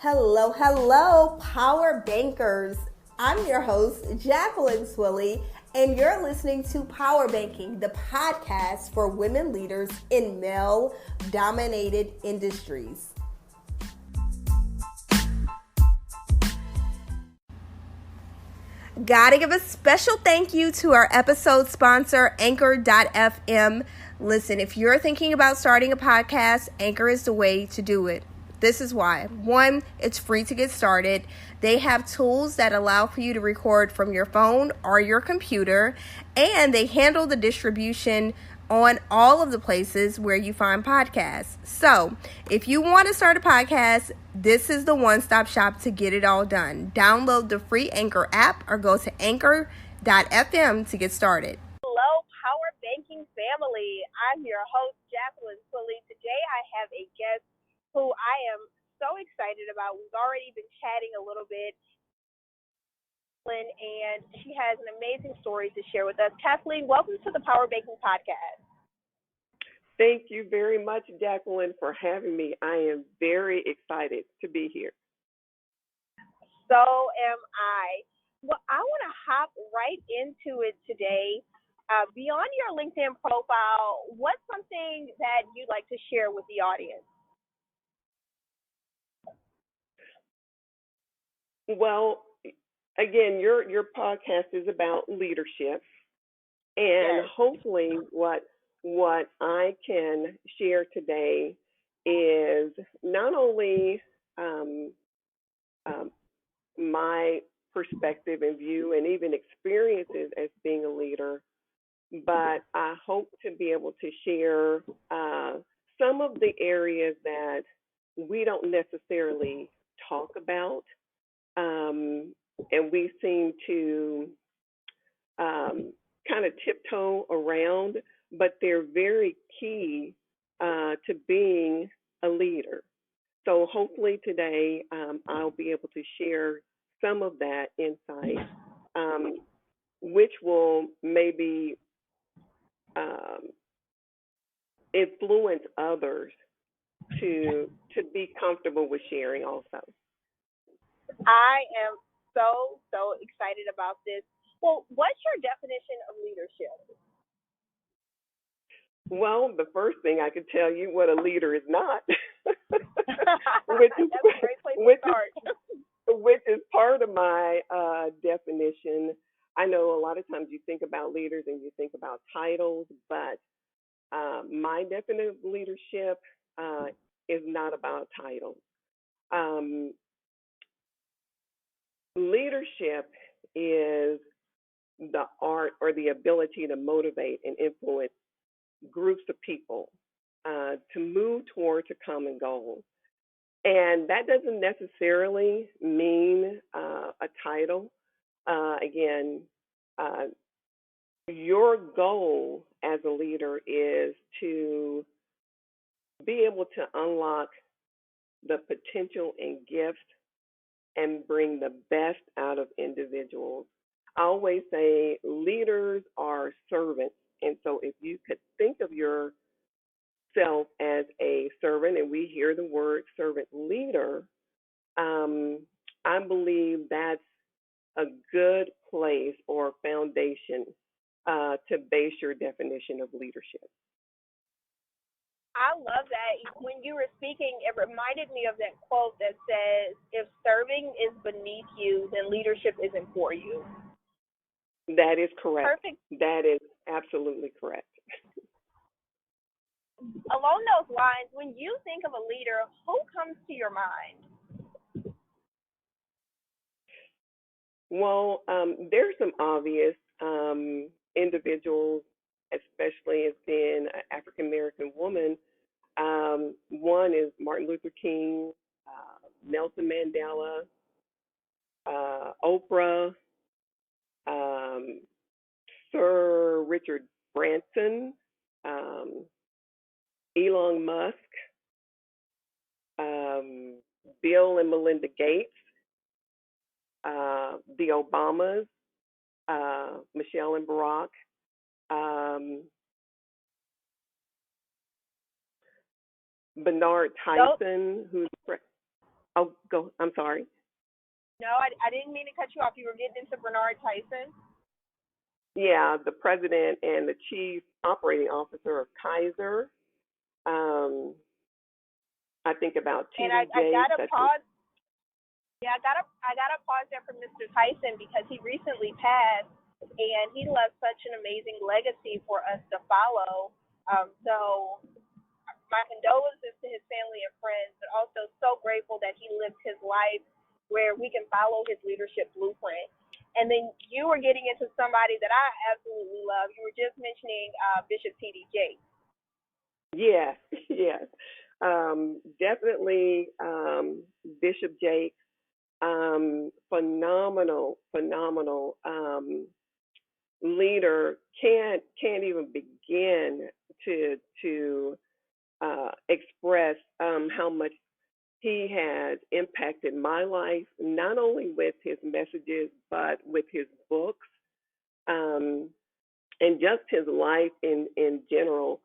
Hello, hello, Power Bankers. I'm your host, Jacqueline Twillie, and you're listening to PowerBanking, the podcast for women leaders in male-dominated industries. Gotta give a special thank you to our episode sponsor, Anchor.fm. Listen, if you're thinking about starting a podcast, Anchor is the way to do it. This is why. One, it's free to get started. They have tools that allow for you to record from your phone or your computer, and they handle the distribution on all of the places where you find podcasts. So, if you want to start a podcast, this is the one-stop shop to get it all done. Download the free Anchor app or go to Anchor.fm to get started. Hello, Power Banking family. I'm your host, Jacqueline Twillie. Today I have a guest who I am so excited about. We've already been chatting a little bit, and she has an amazing story to share with us. Kathleen, welcome to the PowerBaking Podcast. Thank you very much, Jacqueline, for having me. I am very excited to be here. So am I. Well, I want to hop right into it today. Beyond your LinkedIn profile, what's something that you'd like to share with the audience? Well, again, your podcast is about leadership, and Yes. hopefully what I can share today is not only my perspective and view and even experiences as being a leader, but I hope to be able to share some of the areas that we don't necessarily talk about, and we seem to kind of tiptoe around, but they're very key to being a leader. So hopefully today I'll be able to share some of that insight, which will maybe influence others to be comfortable with sharing also. I am so excited about this. Well, what's your definition of leadership? Well, the first thing I could tell you what a leader is not, That's a great place to start. which is part of my definition. I know a lot of times you think about leaders and you think about titles, but my definition of leadership is not about titles. Leadership is the art or the ability to motivate and influence groups of people to move towards a common goal. And that doesn't necessarily mean a title. Again, your goal as a leader is to be able to unlock the potential and gifts and bring the best out of individuals. I always say leaders are servants. And so if you could think of yourself as a servant, and we hear the word servant leader, I believe that's a good place or foundation to base your definition of leadership. I love that. When you were speaking, it reminded me of that quote that says, if serving is beneath you, then leadership isn't for you. That is correct. Perfect. That is absolutely correct. Along those lines, when you think of a leader, who comes to your mind? Well, there's some obvious individuals, especially as being an African American woman. One is Martin Luther King, Nelson Mandela, Oprah, Sir Richard Branson, Elon Musk, Bill and Melinda Gates, the Obamas, Michelle and Barack, Bernard Tyson, who's Oh, go. I'm sorry. No, I didn't mean to cut you off. You were getting into Bernard Tyson. Yeah, the president and the chief operating officer of Kaiser. Um, I think about And T.D. I Jakes. gotta pause. Yeah, I gotta pause there for Mr. Tyson because he recently passed, and he left such an amazing legacy for us to follow. So my condolences to his family and friends, but also so grateful that he lived his life where we can follow his leadership blueprint. And then you were getting into somebody that I absolutely love. You were just mentioning Bishop T.D. Jakes. Yes, yes. Definitely Bishop Jakes. Phenomenal leader. Can't even begin to express how much he has impacted my life, not only with his messages, but with his books, um, and just his life in general.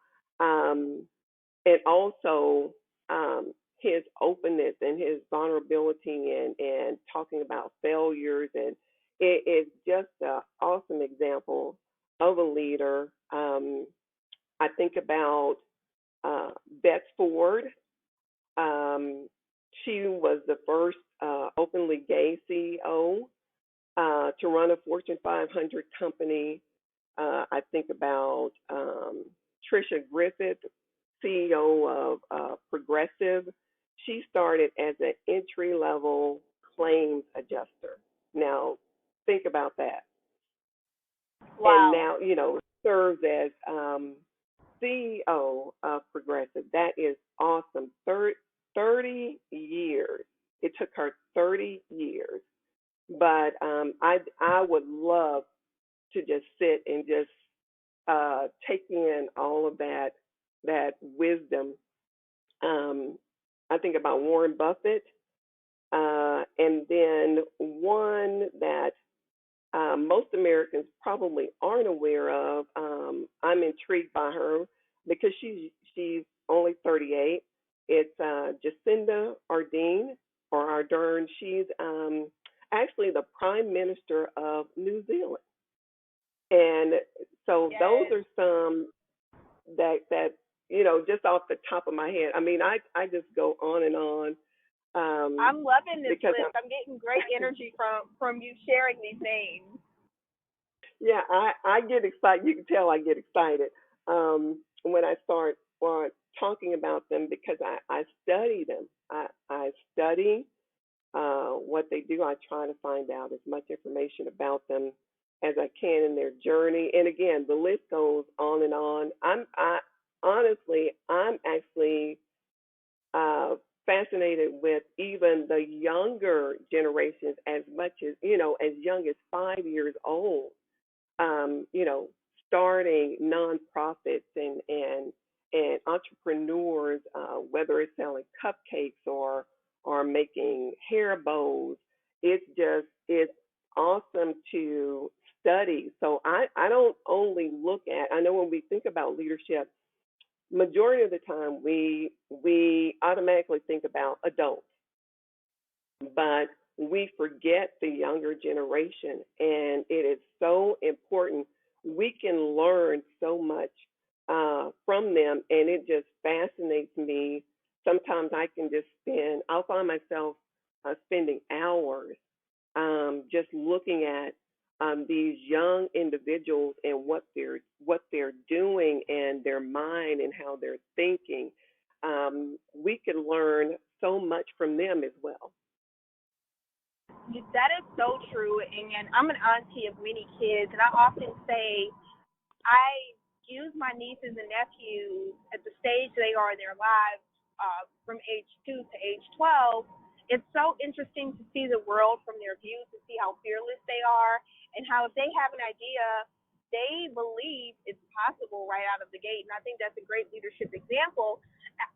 And also his openness and his vulnerability and talking about failures. And it is just an awesome example of a leader. I think about Beth Ford. Um, she was the first openly gay CEO to run a Fortune 500 company. I think about Trisha Griffith, CEO of Progressive. She started as an entry level claims adjuster. Now, think about that. And Wow. now, serves as CEO of Progressive. That is awesome. 30 years. It took her 30 years. But I would love to just sit and just take in all of that wisdom. I think about Warren Buffett, and then one that most Americans probably aren't aware of. I'm intrigued by her because she's only 38. It's Jacinda Ardern or Ardern. She's actually the Prime Minister of New Zealand. And so Yes. those are some that just off the top of my head. I mean, I just go on and on. I'm loving this Because list. I'm getting great energy from you sharing these names. yeah, I get excited. You can tell I get excited when I start talking about them because I study them. I study what they do. I try to find out as much information about them as I can in their journey. And again, the list goes on and on. I'm actually fascinated with even the younger generations as much as, as young as 5 years old, you know, starting nonprofits and entrepreneurs, whether it's selling cupcakes or making hair bows. It's awesome to study. So I don't only look at, I know when we think about leadership, majority of the time we automatically think about adults, but we forget the younger generation, and it is so important. We can learn so much from them, and it just fascinates me. Sometimes I'll find myself spending hours just looking at these young individuals and what they're doing and their mind and how they're thinking. We can learn so much from them as well. That is so true. And I'm an auntie of many kids, and I often say I use my nieces and nephews at the stage they are in their lives, from age 2 to age 12. It's so interesting to see the world from their view, to see how fearless they are, and how if they have an idea, they believe it's possible right out of the gate. And I think that's a great leadership example.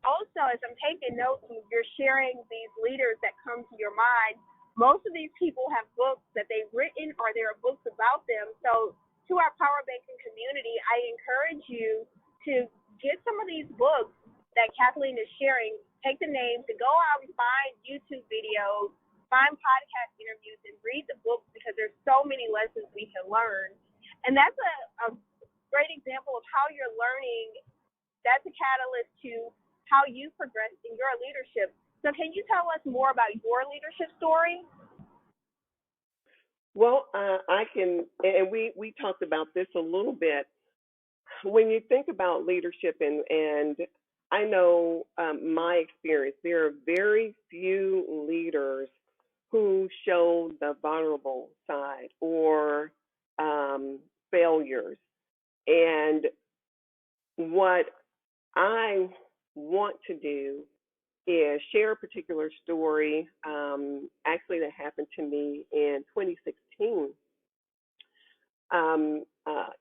Also, as I'm taking notes and you're sharing these leaders that come to your mind, most of these people have books that they've written or there are books about them. So to our PowerBanking community, I encourage you to get some of these books that Kathleen is sharing, take the names and go out and find YouTube videos, find podcast interviews, and read the books, because there's so many lessons we can learn. And that's a great example of how you're learning. That's a catalyst to how you progress in your leadership. So can you tell us more about your leadership story? Well, I can, and we talked about this a little bit. When you think about leadership, and I know my experience, there are very few leaders who show the vulnerable side or failures. And what I want to do is share a particular story, actually that happened to me in 2016.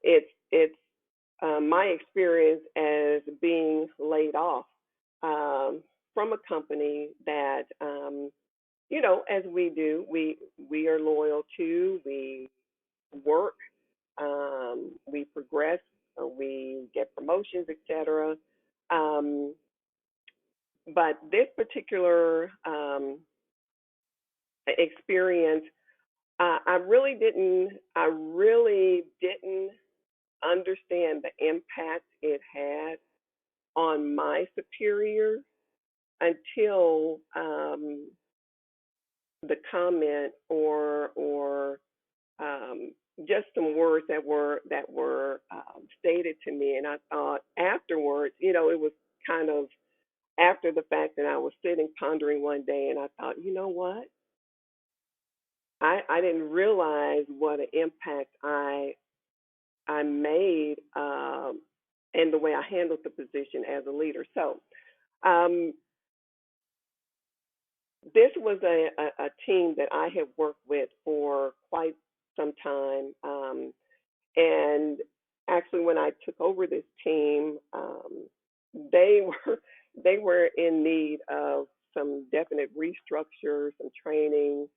It's my experience as being laid off from a company that, as we do, we are loyal to, we work, we progress, we get promotions, etc. But this particular experience, I really didn't understand the impact it had on my superior until the comment or just some words that were stated to me. And I thought afterwards, it was kind of after the fact that I was sitting pondering one day, and I thought, you know what? I didn't realize what an impact I made in the way I handled the position as a leader. So this was a team that I had worked with for quite some time. And actually, when I took over this team, they were in need of some definite restructure, some training.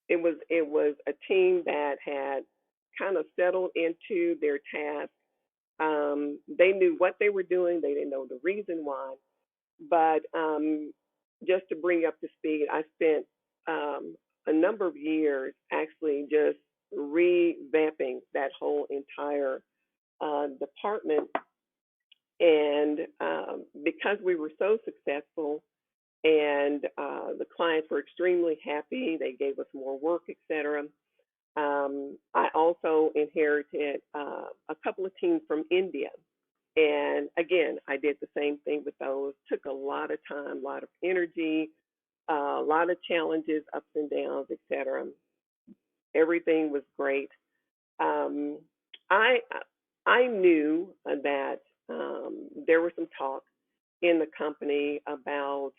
It was a team that had kind of settled into their task. They knew what they were doing. They didn't know the reason why. But just to bring you up to speed, I spent a number of years actually just revamping that whole entire department. And because we were so successful, and the clients were extremely happy, they gave us more work, etc. I also inherited a couple of teams from India. And again, I did the same thing with those. Took a lot of time, a lot of energy, a lot of challenges, ups and downs, etc. Everything was great. I knew that there was some talk in the company about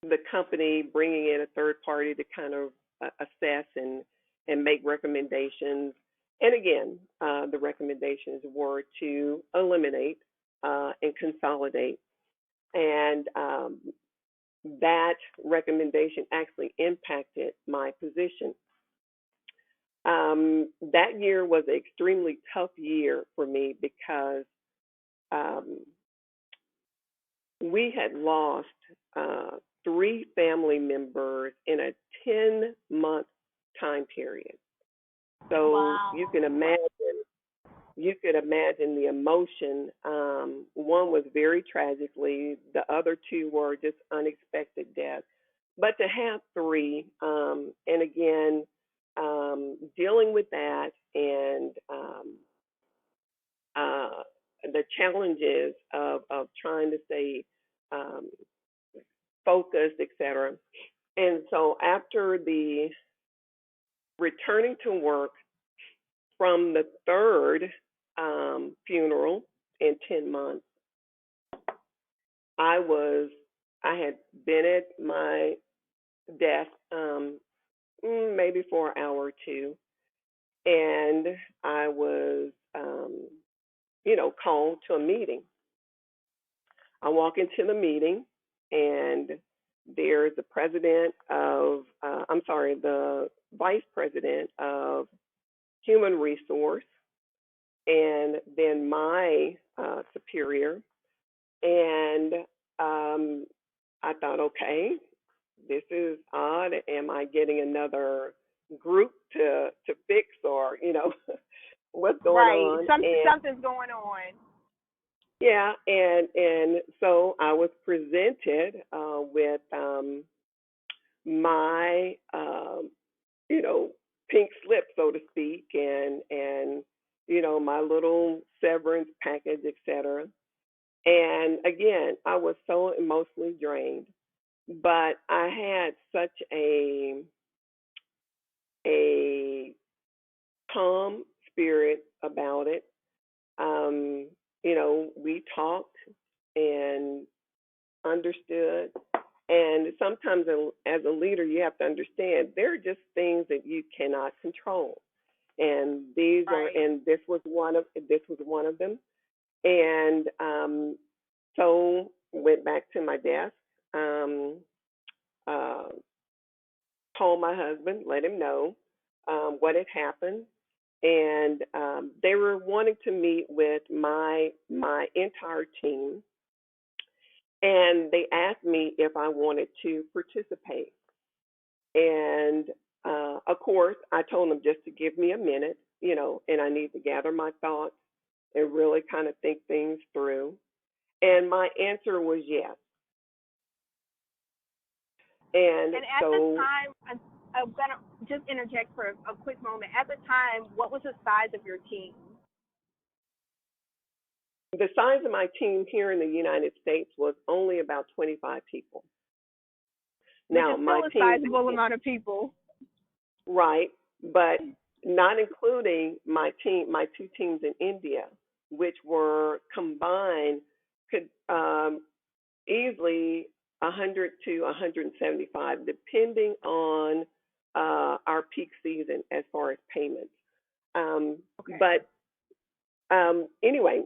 the company bringing in a third party to kind of assess and make recommendations. And again, the recommendations were to eliminate and consolidate. And that recommendation actually impacted my position. That year was an extremely tough year for me because we had lost 3 family members in a 10-month time period. So Wow. you could imagine the emotion. One was very tragically, the other 2 were just unexpected deaths. But to have 3, and again, dealing with that and the challenges of trying to stay focused, etc. And so after the returning to work from the 3rd funeral in 10 months, I had been at my desk maybe for an hour or 2, and I was called to a meeting. I walk into the meeting, and there's the vice president of human resource, and then my superior. And I thought, okay, this is odd. Am I getting another group to fix, or what's going Right. on? Something's going on. Yeah, and so I was presented with my pink slip, so to speak, and my little severance package, etc. And again, I was so emotionally drained, but I had such a calm spirit about it. We talked and understood. And sometimes as a leader, you have to understand there are just things that you cannot control. And this was one of them. And so went back to my desk, uh, called my husband, let him know what had happened, and they were wanting to meet with my entire team, and they asked me if I wanted to participate. And of course, I told them just to give me a minute, and I need to gather my thoughts and really kind of think things through. And my answer was yes. And And at so the time, I'm going to just interject for a quick moment. At the time, what was the size of your team? the size of my team here in the United States was only about 25 people. Now, Which is my still a team, sizable amount of people. right, but not including my two teams in India, which were combined could easily 100 to 175, depending on our peak season as far as payments. Okay. But anyway,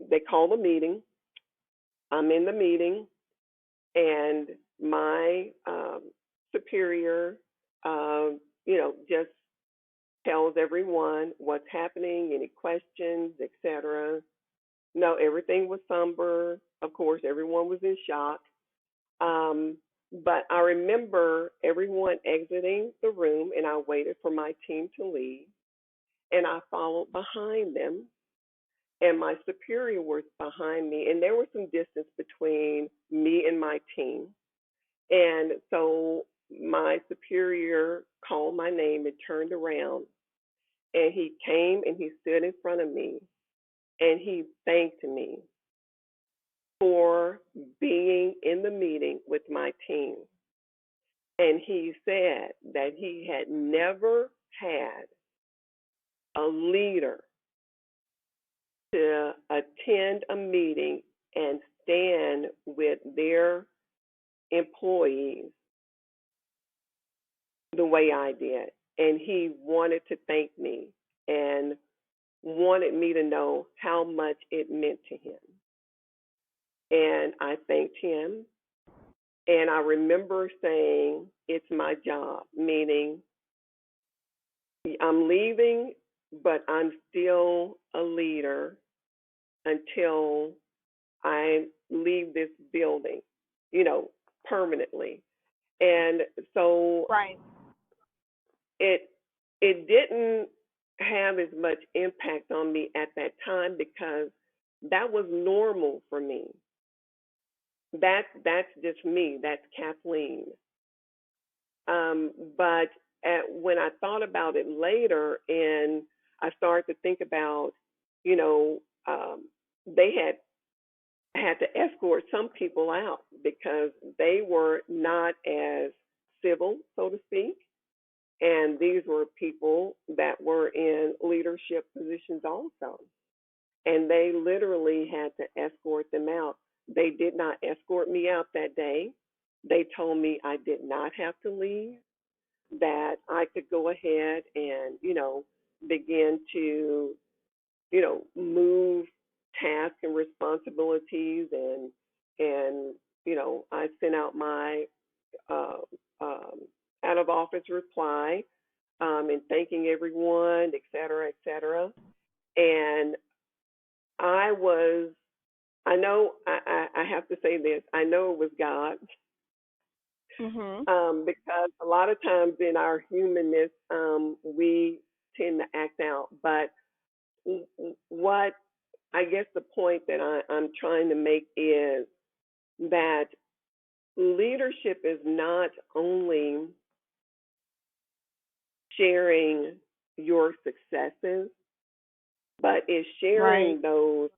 they called a meeting. I'm in the meeting, and my superior, just tells everyone what's happening, any questions, etc. No, everything was somber. Of course, everyone was in shock. But I remember everyone exiting the room, and I waited for my team to leave, and I followed behind them, and my superior was behind me, and there was some distance between me and my team. And so my superior called my name and turned around, and he came and he stood in front of me, and he thanked me for being in the meeting with my team. And he said that he had never had a leader to attend a meeting and stand with their employees the way I did. And he wanted to thank me and wanted me to know how much it meant to him. And I thanked him. And I remember saying, it's my job, meaning I'm leaving, but I'm still a leader until I leave this building, permanently. And so Right. it didn't have as much impact on me at that time because that was normal for me. That's just me. That's Kathleen. But when I thought about it later, and I started to think about, they had to escort some people out because they were not as civil, so to speak. And these were people that were in leadership positions also. And they literally had to escort them out. They did not escort me out that day. They told me I did not have to leave, that I could go ahead and, begin to, move tasks and responsibilities, and I sent out my uh, out of office reply and thanking everyone, et cetera, et cetera. And say this. I know it was God, Mhm. because a lot of times in our humanness, we tend to act out. But what I guess the point that I'm trying to make is that leadership is not only sharing your successes, but is Right. sharing those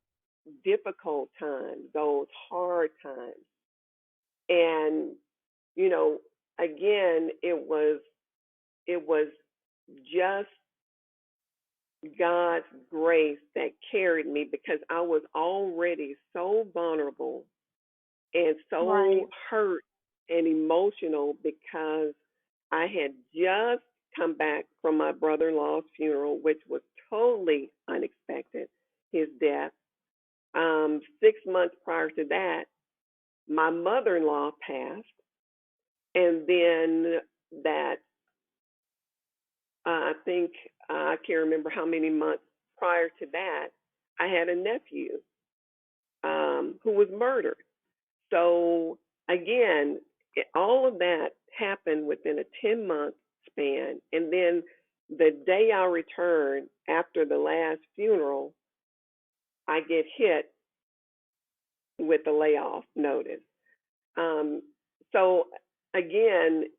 difficult times, those hard times. And, you know, again, it was just God's grace that carried me because I was already so vulnerable and Right. so hurt and emotional because I had just come back from my brother in law's funeral, which was totally unexpected, his death. 6 months prior to that, my mother in law passed. And then that, I think, I can't remember how many months prior to that, I had a nephew who was murdered. So again, all of that happened within a 10-month span. And then the day I returned after the last funeral, I get hit with the layoff notice. Um, so again,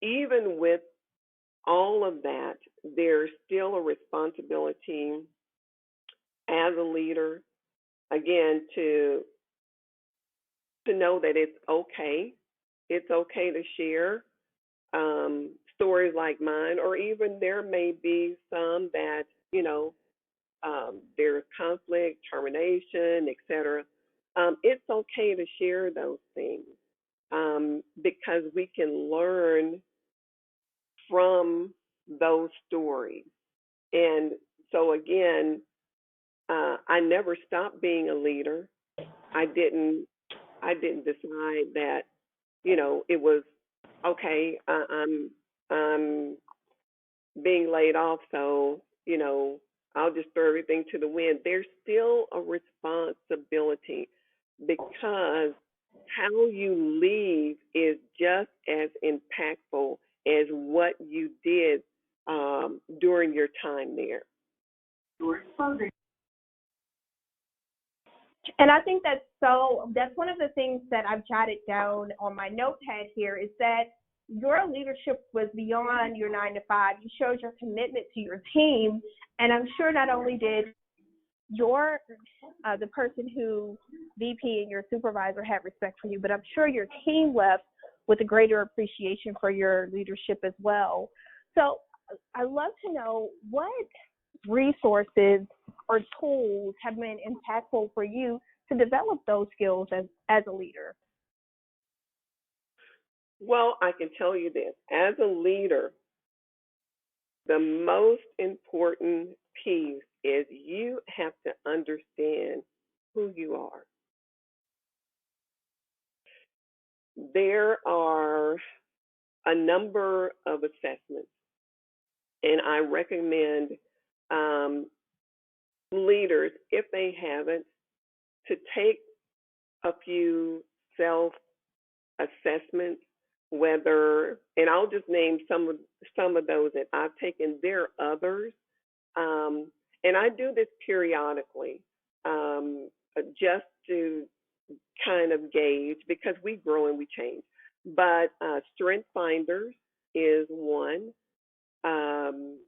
even with all of that, there's still a responsibility as a leader, again, to know that it's okay. It's okay to share stories like mine, or even there may be some that, there's conflict, termination, etc. It's okay to share those things because we can learn from those stories. And so, again, I never stopped being a leader. I didn't. I didn't decide that it was okay. I'm being laid off, so I'll just throw everything to the wind. There's still a responsibility because how you leave is just as impactful as what you did during your time there. And I think that's one of the things that I've jotted down on my notepad here is that your leadership was beyond your 9 to 5. You showed your commitment to your team. And I'm sure not only did the person who VP and your supervisor have respect for you, but I'm sure your team left with a greater appreciation for your leadership as well. So I'd love to know what resources or tools have been impactful for you to develop those skills as a leader? Well, I can tell you this. As a leader, the most important piece is you have to understand who you are. There are a number of assessments, and I recommend leaders, if they haven't, to take a few self assessments, whether, and I'll just name some of those that I've taken. There are others, and I do this periodically, just to kind of gauge because we grow and we change. But Strength Finders is one. Um,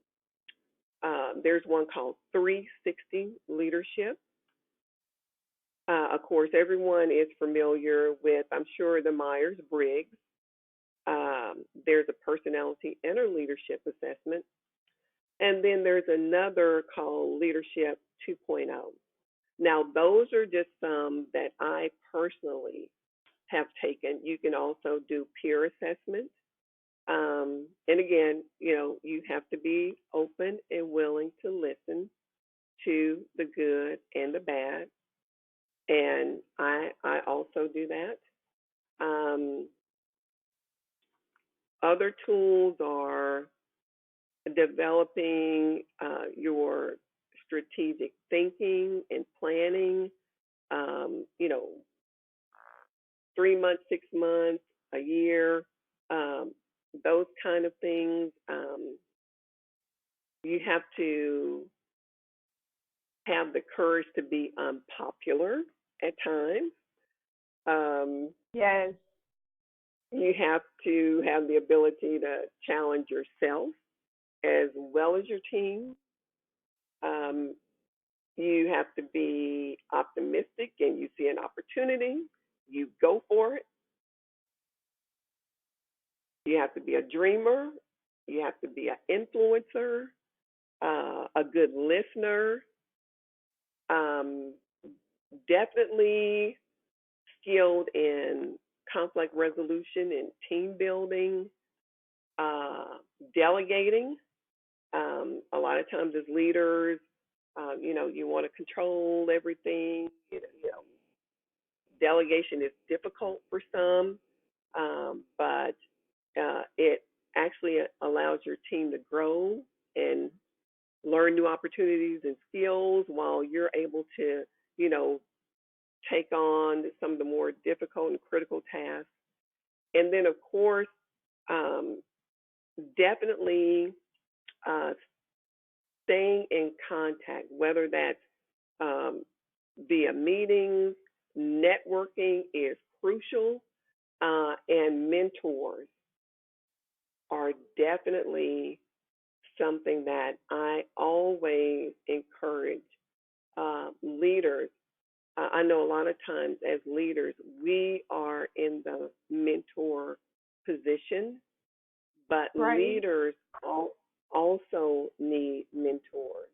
there's one called 360 Leadership. Of course, everyone is familiar with, I'm sure, the Myers-Briggs. There's a personality and a leadership assessment. And then there's another called Leadership 2.0. Now, those are just some that I personally have taken. You can also do peer assessment. And again, you have to be open and willing to listen to the good and the bad. And I also do that. Other tools are developing your strategic thinking and planning. 3 months, 6 months, a year, those kind of things. You have to have the courage to be unpopular at times. Yes. You have to have the ability to challenge yourself as well as your team. You have to be optimistic, and you see an opportunity, you go for it. You have to be a dreamer. You have to be an influencer, a good listener. Definitely skilled in conflict resolution and team building, delegating. A lot of times as leaders, you want to control everything. Delegation is difficult for some, but it actually allows your team to grow and learn new opportunities and skills while you're able to, take on some of the more difficult and critical tasks. And then, of course, definitely staying in contact, whether that's via meetings, networking is crucial, and mentors are definitely something that I always encourage leaders. I know a lot of times as leaders, we are in the mentor position, but leaders also need mentors.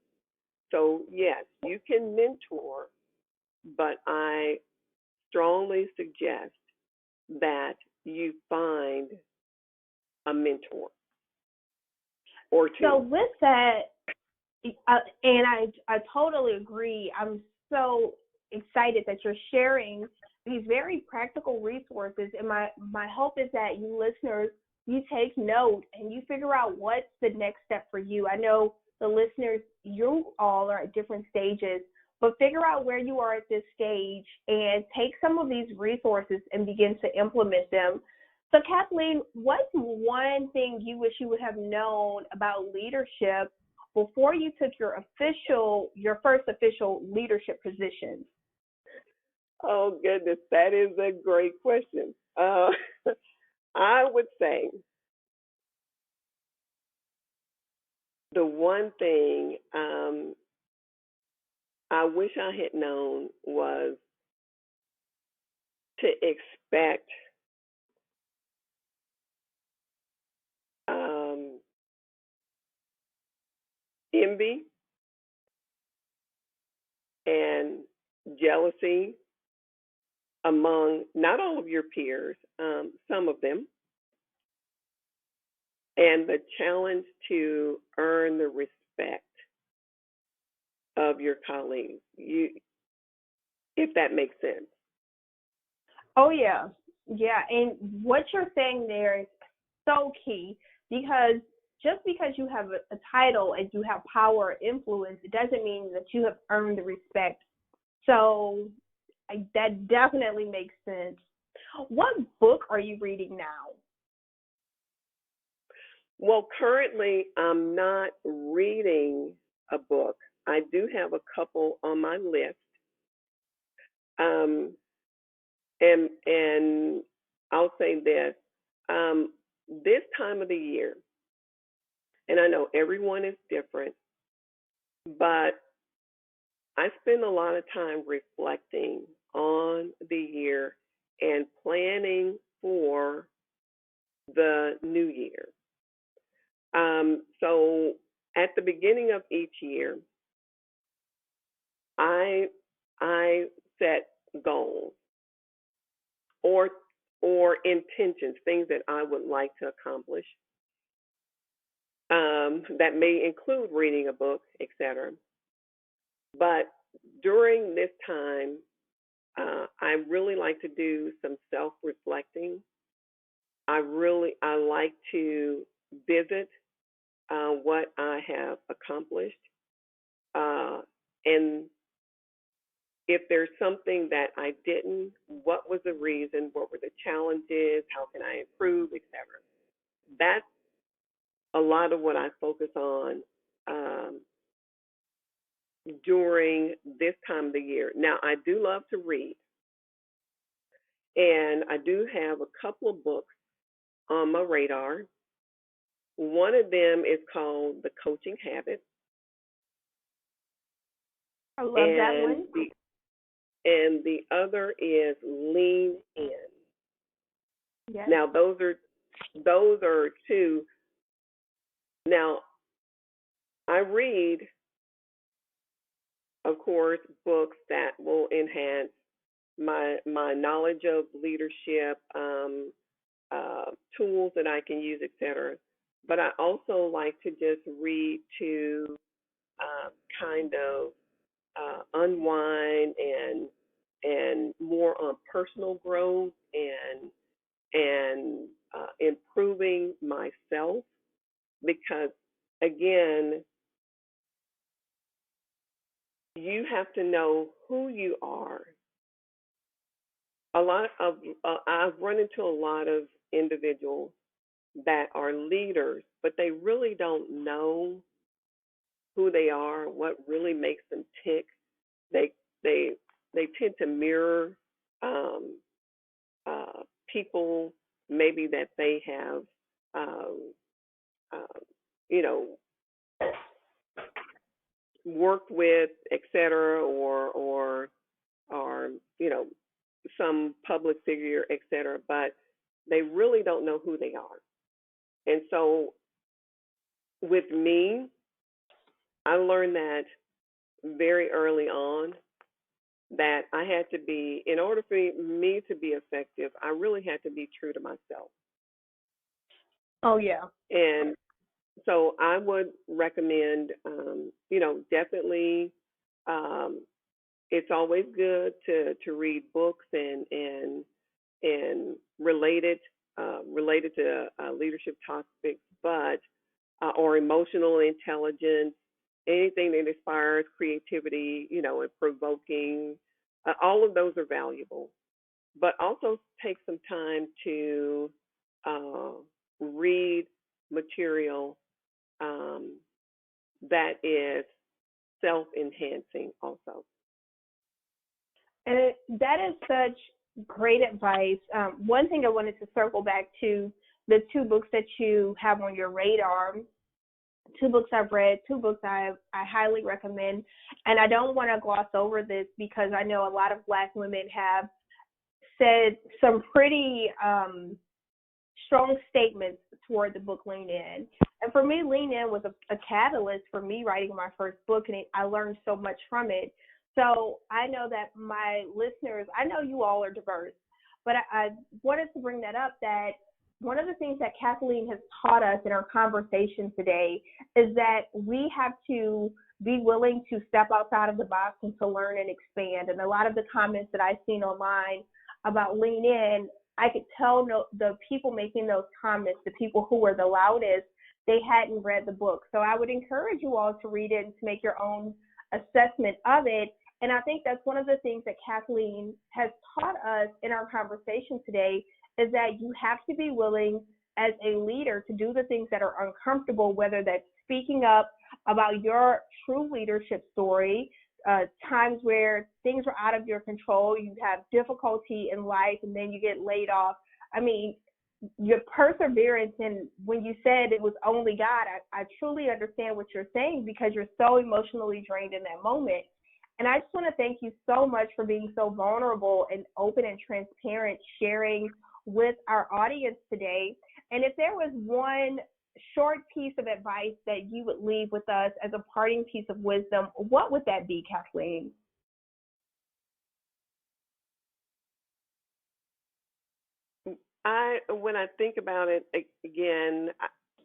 So, yes, you can mentor, but I strongly suggest that you find a mentor or two. So with that, and I totally agree. I'm so excited that you're sharing these very practical resources, and my hope is that you listeners, you take note and you figure out what's the next step for you. I know the listeners, you all are at different stages, but figure out where you are at this stage and take some of these resources and begin to implement them. So Kathleen, what's one thing you wish you would have known about leadership before you took your first official leadership position? Oh, goodness, that is a great question. I would say the one thing I wish I had known was to expect envy and jealousy among not all of your peers, some of them, and the challenge to earn the respect of your colleagues, if that makes sense. Oh, yeah. Yeah, and what you're saying there is so key, because just because you have a title and you have power or influence, it doesn't mean that you have earned the respect. So that definitely makes sense. What book are you reading now? Well, currently, I'm not reading a book. I do have a couple on my list. And I'll say this, this time of the year, and I know everyone is different, but I spend a lot of time reflecting on the year and planning for the new year. So at the beginning of each year, I set goals or intentions, things that I would like to accomplish. That may include reading a book, etc. But during this time, I really like to do some self-reflecting. I like to visit what I have accomplished, and if there's something that I didn't, what was the reason? What were the challenges? How can I improve, etc. That's a lot of what I focus on during this time of the year. Now, I do love to read, and I do have a couple of books on my radar. One of them is called The Coaching Habit. I love that one. And the other is Lean In. Yes. Now, those are two. Now, I read, of course, books that will enhance my knowledge of leadership, tools that I can use, etc. But I also like to just read to kind of unwind and more on personal growth and improving myself, because again, you have to know who you are. I've run into a lot of individuals that are leaders, but they really don't know who they are, what really makes them tick. They tend to mirror people maybe that they have, you know, worked with, etc., or you know, some public figure, etc. But they really don't know who they are. And so, with me, I learned that very early on, that I had to be, in order for me to be effective, I really had to be true to myself. Oh, yeah. And so I would recommend, you know, definitely, it's always good to read books and related to leadership topics, but or emotional intelligence, anything that inspires creativity, you know, and provoking, all of those are valuable. But also take some time to read material that is self-enhancing also. And that is such great advice. One thing I wanted to circle back to, the two books that you have on your radar, two books I've read, two books I highly recommend. And I don't want to gloss over this because I know a lot of Black women have said some pretty strong statements toward the book Lean In. And for me, Lean In was a catalyst for me writing my first book, and I learned so much from it. So I know that my listeners, I know you all are diverse, but I wanted to bring that up, that one of the things that Kathleen has taught us in our conversation today is that we have to be willing to step outside of the box and to learn and expand. And a lot of the comments that I've seen online about Lean In, I could tell the people making those comments, the people who were the loudest, they hadn't read the book. So I would encourage you all to read it and to make your own assessment of it. And I think that's one of the things that Kathleen has taught us in our conversation today, is that you have to be willing as a leader to do the things that are uncomfortable, whether that's speaking up about your true leadership story, times where things are out of your control, you have difficulty in life, and then you get laid off. I mean, your perseverance, and when you said it was only God, I truly understand what you're saying, because you're so emotionally drained in that moment. And I just want to thank you so much for being so vulnerable and open and transparent, sharing with our audience today. And if there was one short piece of advice that you would leave with us as a parting piece of wisdom, what would that be, Kathleen? When I think about it again,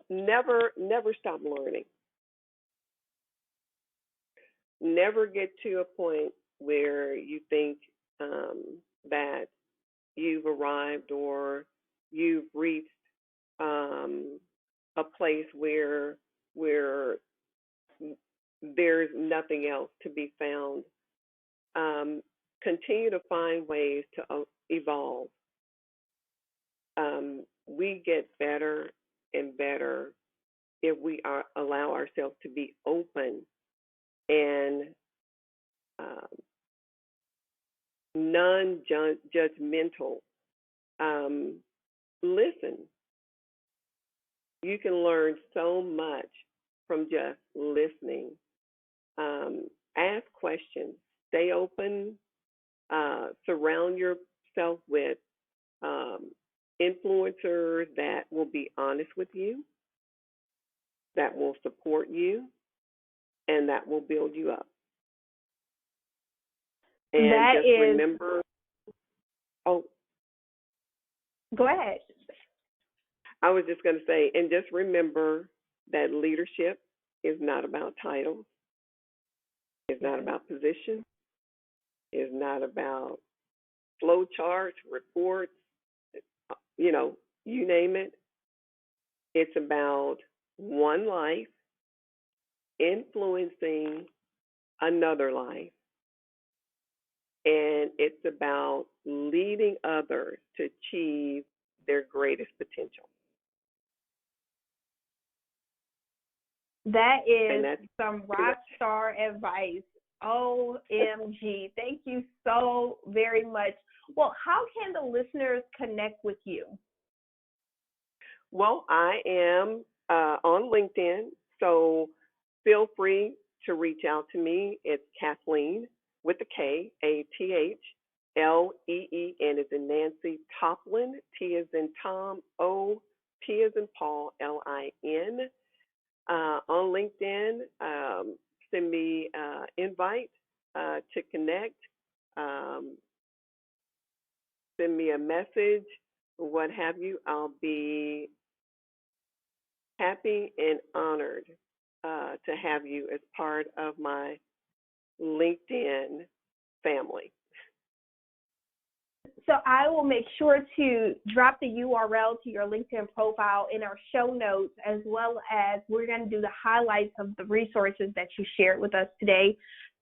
never stop learning. Never get to a point where you think that you've arrived or you've reached a place where there's nothing else to be found. continue to find ways to evolve. We get better and better if we allow ourselves to be open and non-judgmental. Listen. You can learn so much from just listening. Ask questions. Stay open. Surround yourself with influencers that will be honest with you, that will support you, and that will build you up. And remember. Oh. Go ahead. I was just going to say, and just remember that leadership is not about titles. It's not about position. It's not about flow charts, reports, you name it. It's about one life influencing another life. And it's about leading others to achieve their greatest potential. That is some rock star advice. OMG. Thank you so very much. Well, how can the listeners connect with you? Well, I am on LinkedIn, so feel free to reach out to me. It's Kathleen with a K, ATHLEEN as in Nancy, Toplin, T as in Tom, O, P as in Paul, LIN. On LinkedIn, send me an invite to connect, send me a message, what have you. I'll be happy and honored to have you as part of my LinkedIn family. So I will make sure to drop the URL to your LinkedIn profile in our show notes, as well as we're going to do the highlights of the resources that you shared with us today.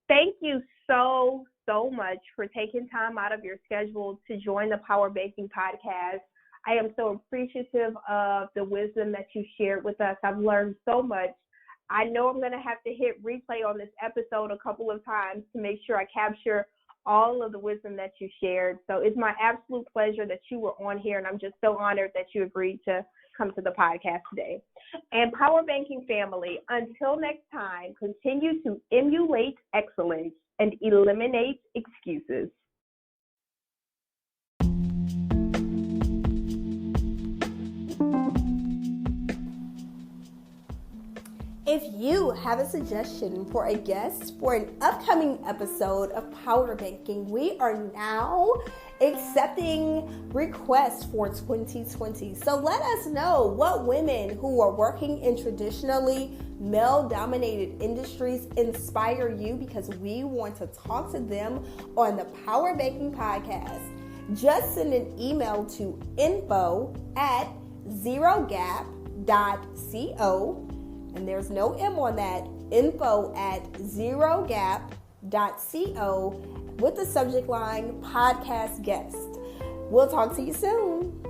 Thank you so much for taking time out of your schedule to join the PowerBaking Podcast. I am so appreciative of the wisdom that you shared with us. I've learned so much. I know I'm going to have to hit replay on this episode a couple of times to make sure I capture all of the wisdom that you shared. So it's my absolute pleasure that you were on here, and I'm just so honored that you agreed to come to the podcast today. And PowerBanking family, until next time, continue to emulate excellence and eliminate excuses. If you have a suggestion for a guest for an upcoming episode of PowerBanking, we are now accepting requests for 2020. So let us know what women who are working in traditionally male-dominated industries inspire you, because we want to talk to them on the PowerBaking Podcast. Just send an email to info@zerogap.co. And there's no M on that, info@zerogap.co with the subject line podcast guest. We'll talk to you soon.